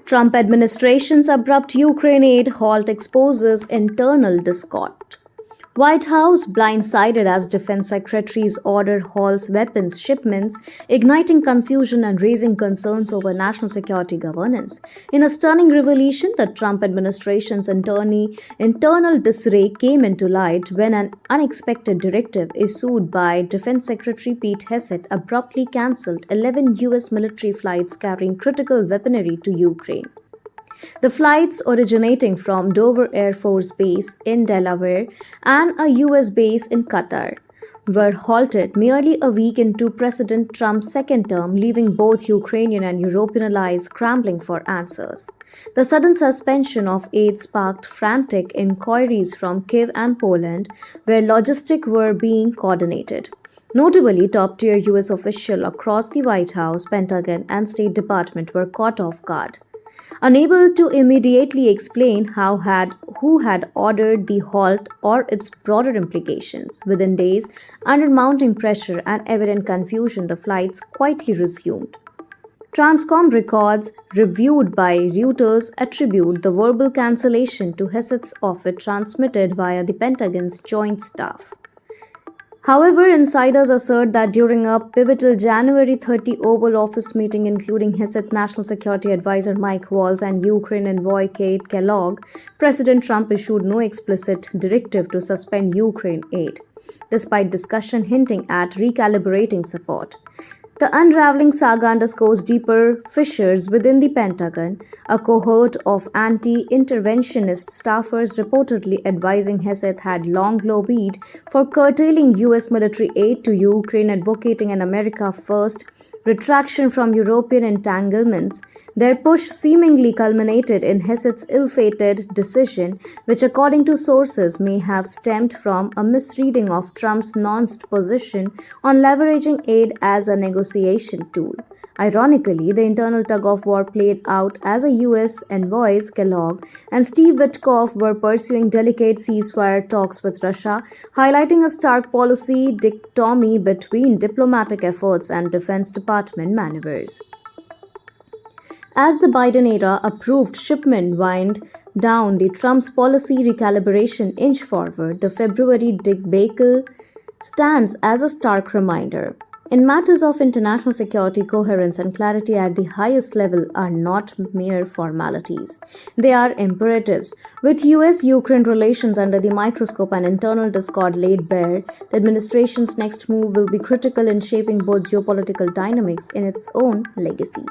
Trump administration's abrupt Ukraine aid halt exposes internal discord. White House blindsided as Defense Secretary's order halts weapons shipments, igniting confusion and raising concerns over national security governance. In a stunning revelation, the Trump administration's internal disarray came into light when an unexpected directive issued by Defense Secretary Pete Hegseth abruptly cancelled 11 U.S. military flights carrying critical weaponry to Ukraine. The flights originating from Dover Air Force Base in Delaware and a U.S. base in Qatar were halted merely a week into President Trump's second term, leaving both Ukrainian and European allies scrambling for answers. The sudden suspension of aid sparked frantic inquiries from Kyiv and Poland, where logistics were being coordinated. Notably, top-tier U.S. officials across the White House, Pentagon, and State Department were caught off guard. Unable to immediately explain who had ordered the halt or its broader implications, within days, under mounting pressure and evident confusion, the flights quietly resumed. TRANSCOM records reviewed by Reuters attribute the verbal cancellation to Hegseth's offer transmitted via the Pentagon's joint staff. However, insiders assert that during a pivotal January 30 Oval Office meeting including Hegseth National Security Adviser Mike Waltz and Ukraine envoy Keith Kellogg, President Trump issued no explicit directive to suspend Ukraine aid, despite discussion hinting at recalibrating support. The unraveling saga underscores deeper fissures within the Pentagon, a cohort of anti-interventionist staffers reportedly advising Hegseth had long lobbied for curtailing U.S. military aid to Ukraine, advocating an America First retraction from European entanglements. Their push seemingly culminated in Hegseth's ill-fated decision, which according to sources may have stemmed from a misreading of Trump's nuanced position on leveraging aid as a negotiation tool. Ironically, the internal tug-of-war played out as a U.S. envoys Kellogg and Steve Witkoff were pursuing delicate ceasefire talks with Russia, highlighting a stark policy dichotomy between diplomatic efforts and Defense Department maneuvers. As the Biden-era approved shipment wind down, the Trump's policy recalibration inch forward, the February debacle stands as a stark reminder. In matters of international security, coherence and clarity at the highest level are not mere formalities. They are imperatives. With U.S.-Ukraine relations under the microscope and internal discord laid bare, the administration's next move will be critical in shaping both geopolitical dynamics in its own legacy.